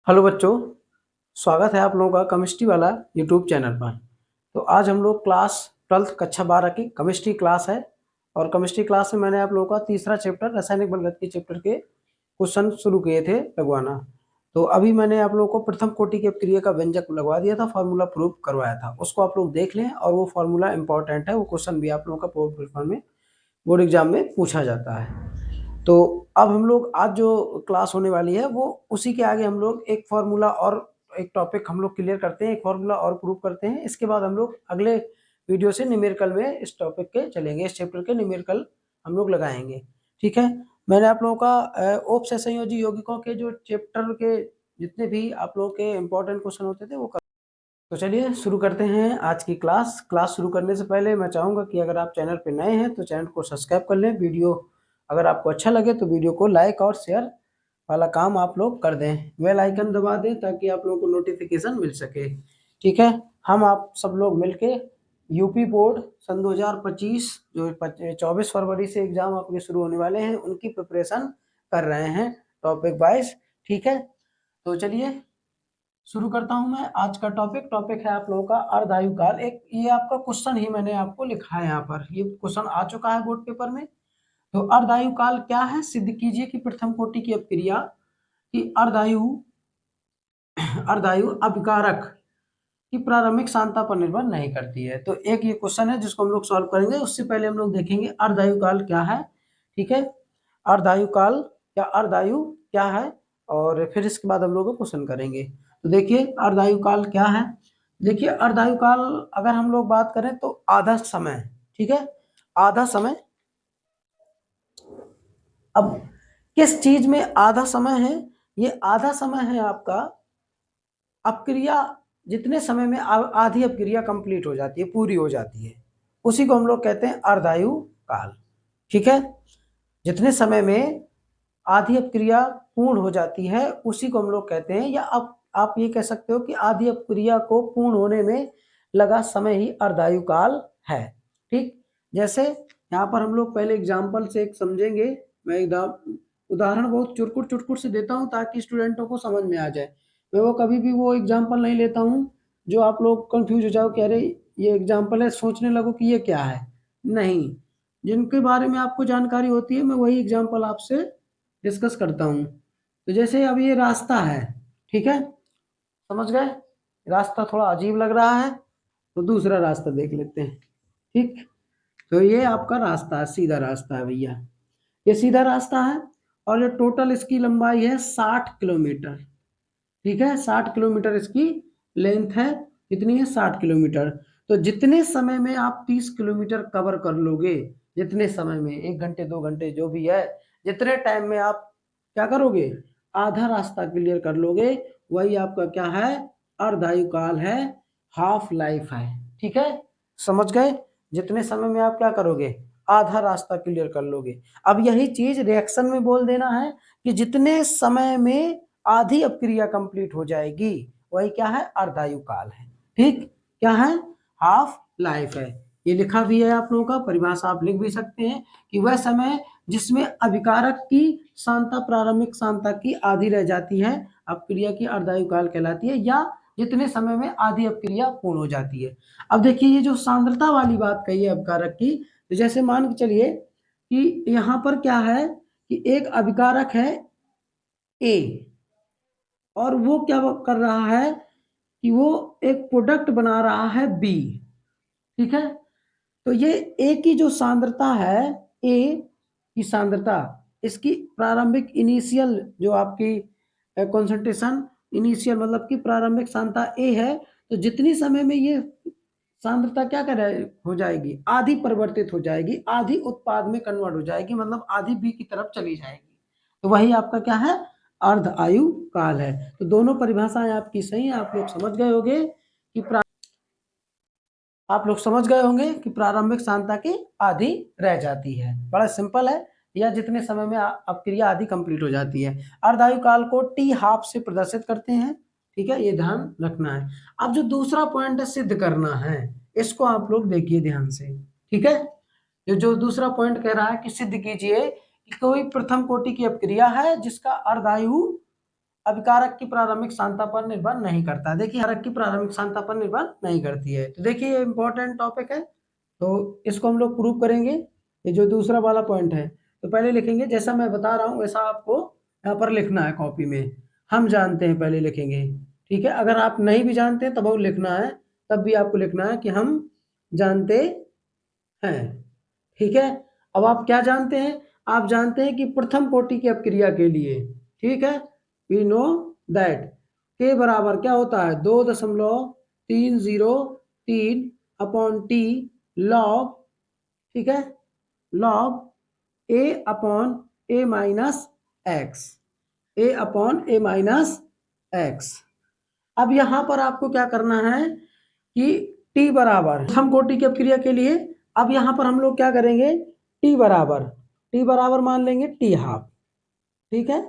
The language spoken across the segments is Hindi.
हेलो बच्चों, स्वागत है आप लोगों का केमिस्ट्री वाला यूट्यूब चैनल पर। तो आज हम लोग क्लास 12th कक्षा 12 की केमिस्ट्री क्लास है। और केमिस्ट्री क्लास में मैंने आप लोगों का तीसरा चैप्टर रासायनिक बलगत चैप्टर के क्वेश्चन शुरू किए थे लगवाना। तो अभी मैंने आप लोगों को प्रथम कोटि की अपक्रिया का व्यंजक लगवा दिया था, फार्मूला प्रूफ करवाया था, उसको आप लोग देख लें। और वो फार्मूला इंपॉर्टेंट है, वो क्वेश्चन भी आप लोगों का पेपर में बोर्ड एग्जाम में पूछा जाता है। तो अब हम लोग आज जो क्लास होने वाली है वो उसी के आगे हम लोग एक फार्मूला और एक टॉपिक हम लोग क्लियर करते हैं, एक फार्मूला और प्रूव करते हैं। इसके बाद हम लोग अगले वीडियो से न्यूमेरिकल में इस टॉपिक के चलेंगे, इस चैप्टर के न्यूमेरिकल हम लोग लगाएंगे। ठीक है, मैंने आप लोगों का ओप से संयोजी यौगिकों के जो चैप्टर के जितने भी आप लोगों के इंपॉर्टेंट क्वेश्चन होते थे वो तो चलिए शुरू करते हैं आज की क्लास शुरू करने से पहले मैं चाहूँगा कि अगर आप चैनल पर नए हैं तो चैनल को सब्सक्राइब कर लें। वीडियो अगर आपको अच्छा लगे तो वीडियो को लाइक और शेयर वाला काम आप लोग कर दें, बेल आइकन दबा दें ताकि आप लोगों को नोटिफिकेशन मिल सके। ठीक है, हम आप सब लोग मिलके यूपी बोर्ड सन 2025 जो 24 फरवरी से एग्जाम आपके शुरू होने वाले हैं उनकी प्रिपरेशन कर रहे हैं टॉपिक वाइज। ठीक है, तो चलिए शुरू करता हूं मैं आज का टॉपिक है आप लोगों का अर्धायुकाल। एक ये आपका क्वेश्चन ही मैंने आपको लिखा है, यहाँ पर ये क्वेश्चन आ चुका है बोर्ड पेपर में। तो अर्धायुकाल क्या है, सिद्ध कीजिए कि प्रथम कोटि की अपक्रिया की अर्धायु अभिकारक की प्रारंभिक सांद्रता पर निर्भर नहीं करती है। तो एक ये क्वेश्चन है जिसको हम लोग सॉल्व करेंगे। उससे पहले हम लोग देखेंगे अर्धायुकाल क्या है। ठीक है, अर्धायुकाल या अर्धायु क्या है, और फिर इसके बाद हम लोग क्वेश्चन करेंगे। तो देखिए अर्धायुकाल क्या है। देखिए अर्धायुकाल अगर हम लोग बात करें तो आधा समय। ठीक है, आधा समय। अब किस चीज में आधा समय है, ये आधा समय है आपका अपक्रिया जितने समय में आधी अपक्रिया कंप्लीट हो जाती है, पूरी हो जाती है, उसी को हम लोग कहते हैं अर्धायु काल। ठीक है, जितने समय में आधी अपक्रिया पूर्ण हो जाती है उसी को हम लोग कहते हैं, या आप ये कह सकते हो कि आधी अपक्रिया को पूर्ण होने में लगा समय ही अर्धायु काल है। ठीक, जैसे यहाँ पर हम लोग पहले एग्जाम्पल से एक समझेंगे। मैं एकदम उदाहरण बहुत चुटकुट चुटकुट से देता हूँ ताकि स्टूडेंटों को समझ में आ जाए। मैं वो कभी भी वो एग्जाम्पल नहीं लेता हूँ जो आप लोग कंफ्यूज हो जाओ कि अरे ये एग्जाम्पल है, सोचने लगो कि ये क्या है। नहीं, जिनके बारे में आपको जानकारी होती है मैं वही एग्जाम्पल आपसे डिस्कस करता हूँ। तो जैसे अब ये रास्ता है, ठीक है, समझ गए। रास्ता थोड़ा अजीब लग रहा है तो दूसरा रास्ता देख लेते हैं। ठीक, तो ये आपका रास्ता है, सीधा रास्ता है भैया, ये सीधा रास्ता है। और ये टोटल इसकी लंबाई है 60 किलोमीटर। ठीक है, 60 किलोमीटर इसकी लेंथ है। कितनी है, 60 किलोमीटर। तो जितने समय में आप 30 किलोमीटर कवर कर लोगे, जितने समय में 1 घंटे 2 घंटे जो भी है, जितने टाइम में आप क्या करोगे, आधा रास्ता क्लियर कर लोगे, वही आपका क्या है, अर्धायु काल है, हाफ लाइफ है। ठीक है, समझ गए। जितने समय में आप क्या करोगे, आधा रास्ता क्लियर कर लोगे। अब यही चीज रिएक्शन में बोल देना है कि जितने समय में आधी अपक्रिया कंप्लीट हो जाएगी वही क्या है, अर्धायु काल है। ठीक, क्या है, हाफ लाइफ है। ये लिखा भी है आप लोगों का, परिभाषा आप लिख भी सकते हैं कि वह समय जिसमें अभिकारक की सांद्रता प्रारंभिक सांद्रता की आधी रह जाती है, अपक्रिया की अर्धायु काल कहलाती है, या जितने समय में आधी अपक्रिया पूर्ण हो जाती है। अब देखिए ये जो सांद्रता वाली बात कही है अभिकारक की, तो जैसे मान के चलिए कि यहाँ पर क्या है कि एक अभिकारक है ए, और वो क्या कर रहा है कि वो एक प्रोडक्ट बना रहा है बी। ठीक है, तो ये ए की जो सांद्रता है, ए की सांद्रता, इसकी प्रारंभिक इनिशियल जो आपकी कॉन्सेंट्रेशन इनिशियल मतलब कि प्रारंभिक सांद्रता ए है, तो जितनी समय में ये सांद्रता क्या कर हो जाएगी, आधी परिवर्तित हो जाएगी, आधी उत्पाद में कन्वर्ट हो जाएगी, मतलब आधी बी की तरफ चली जाएगी। तो वही आपका क्या है, अर्ध आयु काल है। तो दोनों परिभाषाएं आपकी सही है, आप लोग समझ गए होंगे कि प्रारंभिक सांद्रता की आधी रह जाती है। बड़ा सिंपल है, या जितने समय में अपक्रिया आधी कंप्लीट हो जाती है। अर्धायु काल को टी हाफ से प्रदर्शित करते हैं। ठीक है, ये ध्यान रखना है। अब जो दूसरा पॉइंट है सिद्ध करना है, इसको आप लोग देखिए ध्यान से। ठीक है, जो दूसरा पॉइंट कह रहा है कि सिद्ध कीजिए कि कोई प्रथम कोटि की अपक्रिया है जिसका अर्धायु अभिकारक की प्रारंभिक सांद्रता पर निर्भर नहीं करता। देखिए कारक की प्रारंभिक सांद्रता पर निर्भर नहीं करती है। तो देखिए ये इंपॉर्टेंट टॉपिक है, तो इसको हम लोग प्रूव करेंगे। ये जो दूसरा वाला पॉइंट है, तो पहले लिखेंगे जैसा मैं बता रहा हूँ वैसा आपको यहाँ पर लिखना है कॉपी में। हम जानते हैं पहले लिखेंगे, ठीक है। अगर आप नहीं भी जानते तब वो लिखना है, तब भी आपको लिखना है कि हम जानते हैं, ठीक है। अब आप क्या जानते हैं, आप जानते हैं कि प्रथम कोटि की अपक्रिया के लिए, ठीक है, वी नो दैट के बराबर क्या होता है 2.303 अपॉन टी लॉग, ठीक है, लॉग ए अपॉन ए माइनस एक्स, ए अपॉन ए माइनस एक्स। अब यहां पर आपको क्या करना है कि टी बराबर प्रथम कोटि की अपक्रिया के लिए, अब यहां पर हम लोग क्या करेंगे, टी बराबर मान लेंगे टी हाफ, ठीक है,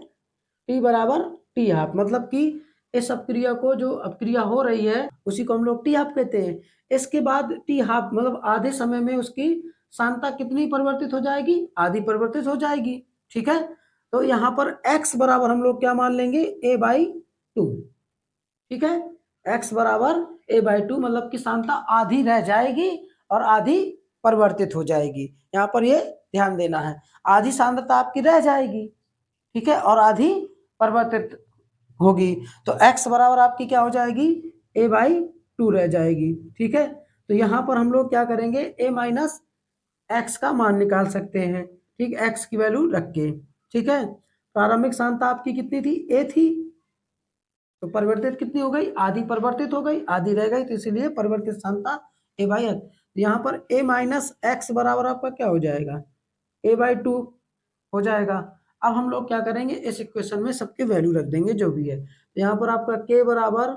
टी बराबर टी हाफ, मतलब कि इस अपक्रिया को, जो अपक्रिया हो रही है उसी को हम लोग टी हाफ कहते हैं। इसके बाद टी हाफ मतलब आधे समय में उसकी सांद्रता कितनी परिवर्तित हो जाएगी, आधी परिवर्तित हो जाएगी, ठीक है। तो यहाँ पर x बराबर हम लोग क्या मान लेंगे a/2, ठीक है, x बराबर a/2 मतलब कि सांद्रता आधी रह जाएगी और आधी परिवर्तित हो जाएगी। यहाँ पर ये ध्यान देना है, आधी सांद्रता आपकी रह जाएगी, ठीक है, और आधी परिवर्तित होगी। तो x बराबर आपकी क्या हो जाएगी a/2 रह जाएगी, ठीक है। तो यहाँ पर हम लोग क्या करेंगे a माइनस एक्स का मान निकाल सकते हैं, ठीक, x की वैल्यू रख के, ठीक है। प्रारंभिक सांद्रता आपकी कितनी थी, a थी, तो परिवर्तित कितनी हो गई, आधी परिवर्तित हो गई, आधी रह गई, तो इसीलिए परिवर्तित सांद्रता a/x। यहाँ पर a माइनस एक्स बराबर आपका क्या हो जाएगा a/2 हो जाएगा। अब हम लोग क्या करेंगे, इस इक्वेशन में सबके वैल्यू रख देंगे जो भी है। तो यहाँ पर आपका k बराबर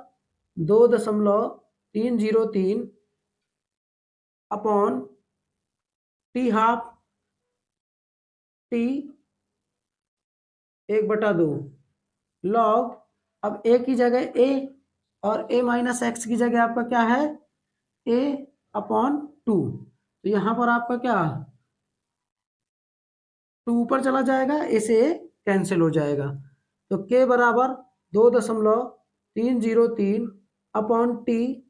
2.303 upon T half T 1/2 log, अब a की जगह a और a माइनस एक्स की जगह आपका क्या है a अपॉन 2। तो यहाँ पर आपका क्या 2 ऊपर चला जाएगा, a से a कैंसिल हो जाएगा। तो k बराबर 2.303 upon T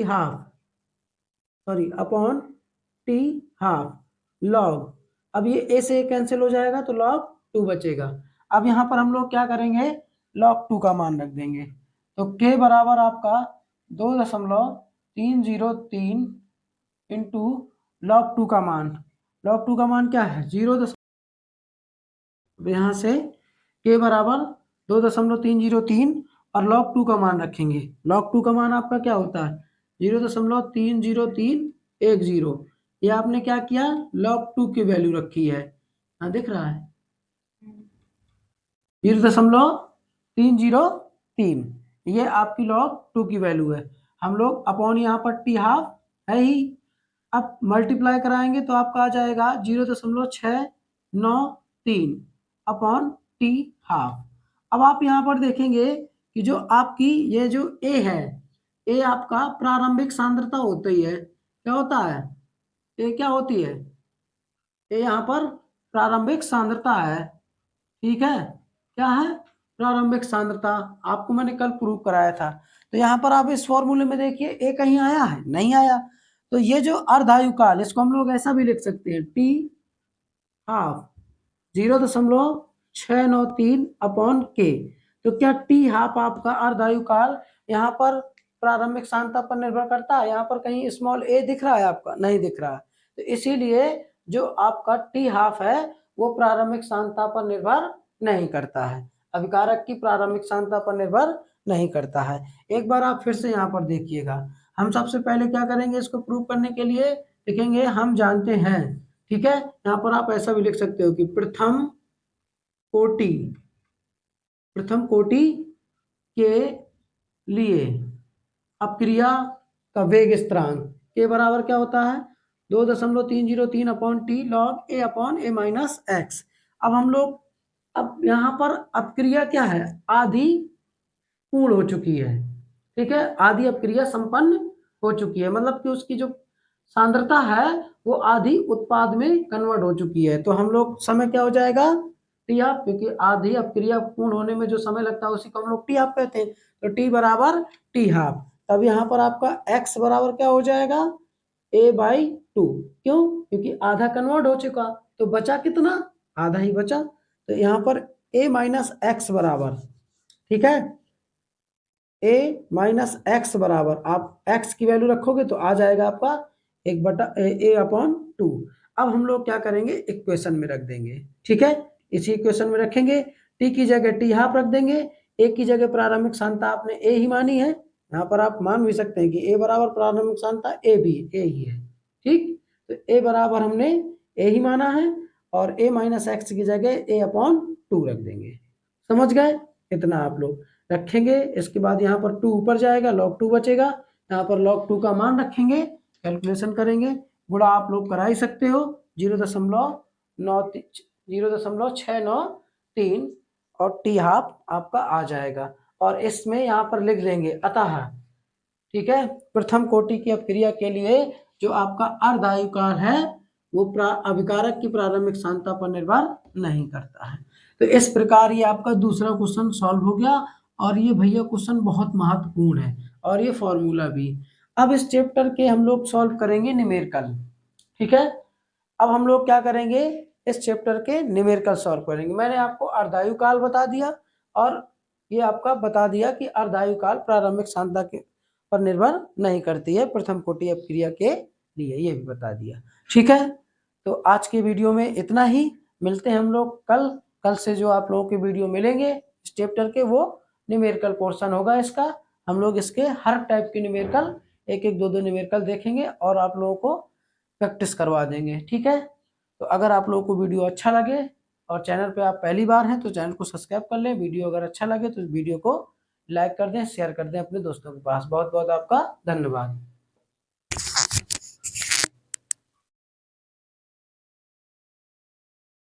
half, sorry upon T half log, अब ये a से a कैंसिल हो जाएगा तो log 2 बचेगा। अब यहाँ पर हम लोग क्या करेंगे, log 2 का मान रख देंगे। तो k बराबर आपका 2.303 इंटू log 2 का मान, log 2 का मान क्या है 0, यहाँ से k बराबर 2.303 और log 2 का मान रखेंगे। log 2 का मान आपका क्या होता है 0.30310। ये आपने क्या किया, log 2 की वैल्यू रखी है, हाँ दिख रहा है 0.303, ये आपकी log 2 की वैल्यू है। हम लोग अपॉन यहाँ पर टी हाफ है ही, अब मल्टीप्लाई कराएंगे तो आपका आ जाएगा 0.693 अपॉन टी हाफ। अब आप यहाँ पर देखेंगे कि जो आपकी ये जो ए है, ए आपका प्रारंभिक सांद्रता होती है, क्या होता है ए, क्या होती है ए, यहाँ पर प्रारंभिक सांद्रता है, ठीक है, क्या है प्रारंभिक सांद्रता, आपको मैंने कल प्रूव कराया था। तो यहाँ पर आप इस फॉर्मूले में देखिए ए कहीं आया है, नहीं आया। तो ये जो अर्धायुकाल, इसको हम लोग ऐसा भी लिख सकते हैं टी हाफ 0.693 अपॉन के। तो क्या टी हाफ आपका अर्धायुकाल यहाँ पर प्रारंभिक सांद्रता पर निर्भर करता है, यहाँ पर कहीं स्मॉल ए दिख रहा है आपका, नहीं दिख रहा है। तो इसीलिए जो आपका टी हाफ है वो प्रारंभिक सांद्रता पर निर्भर नहीं करता है, अभिकारक की प्रारंभिक सांद्रता पर निर्भर नहीं करता है। एक बार आप फिर से यहाँ पर देखिएगा, हम सबसे पहले क्या करेंगे, इसको प्रूव करने के लिए लिखेंगे हम जानते हैं, ठीक है। यहाँ पर आप ऐसा भी लिख सकते हो कि प्रथम कोटि के लिए अपक्रिया का वेग स्थिरांक के बराबर क्या होता है 2.303 अपॉन टी लॉग ए अपॉन ए माइनस एक्स। अब हम लोग, अब यहाँ पर अपक्रिया क्या है, आधी पूर्ण हो चुकी है, ठीक है, आधी अपक्रिया संपन्न हो चुकी है, मतलब कि उसकी जो सांद्रता है वो आधी उत्पाद में कन्वर्ट हो चुकी है। तो हम लोग समय क्या हो जाएगा टी हाफ, क्योंकि आधी अपक्रिया पूर्ण होने में जो समय लगता है उसी को हम लोग टी हाफ कहते हैं। तो टी बराबर टी हाफ। तब यहाँ पर आपका एक्स बराबर क्या हो जाएगा, a/2। क्यों, क्योंकि आधा कन्वर्ट हो चुका, तो बचा कितना, आधा ही बचा। तो यहाँ पर a माइनस एक्स बराबर, ठीक है, a माइनस एक्स बराबर, आप x की वैल्यू रखोगे तो आ जाएगा आपका 1/a/2। अब हम लोग क्या करेंगे, इक्वेशन में रख देंगे, ठीक है। इसी इक्वेशन में रखेंगे, t की जगह टी हाफ रख देंगे, a की जगह प्रारंभिक सांद्रता आपने a ही मानी है, यहाँ पर आप मान भी सकते हैं कि a बराबर प्रारंभिक सांद्रता a भी a ही है, ठीक। तो a बराबर हमने a ही माना है, और a माइनस एक्स की जगह a/2 रख देंगे। समझ गए, इतना आप लोग रखेंगे। इसके बाद यहाँ पर 2 ऊपर जाएगा, log 2 बचेगा, यहाँ पर log 2 का मान रखेंगे, कैलकुलेशन करेंगे, गुणा आप लोग करा ही सकते हो, 0.693 और टी हाफ आपका आ जाएगा। और इसमें यहाँ पर लिख देंगे अतः, ठीक है, प्रथम कोटि की अपक्रिया के लिए जो आपका अर्धायुकाल है वो अभिकारक की प्रारंभिक सांद्रता पर निर्भर नहीं करता है। तो इस प्रकार ये आपका दूसरा क्वेश्चन सॉल्व हो गया, और ये भैया क्वेश्चन बहुत महत्वपूर्ण है, और ये फॉर्मूला भी। अब इस चैप्टर के हम लोग सॉल्व करेंगे न्यूमेरिकल, ठीक है। अब हम लोग क्या करेंगे, इस चैप्टर के न्यूमेरिकल सॉल्व करेंगे। मैंने आपको अर्धायुकाल बता दिया, और ये आपका बता दिया कि अर्धायुकाल प्रारंभिक सांद्रता के पर निर्भर नहीं करती है प्रथम कोटि अपक्रिया के लिए, ये भी बता दिया, ठीक है। तो आज के वीडियो में इतना ही, मिलते हैं हम लोग कल से जो आप लोगों के वीडियो मिलेंगे इस चैप्टर के, वो न्यूमेरिकल पोर्शन होगा इसका। हम लोग इसके हर टाइप के न्यूमेरिकल, एक एक दो न्यूमेरिकल देखेंगे और आप लोगों को प्रैक्टिस करवा देंगे, ठीक है। तो अगर आप लोगों को वीडियो अच्छा लगे और चैनल पे आप पहली बार हैं तो चैनल को सब्सक्राइब कर लें, वीडियो अगर अच्छा लगे तो वीडियो को लाइक कर दें, शेयर कर दें अपने दोस्तों के पास। बहुत बहुत आपका धन्यवाद।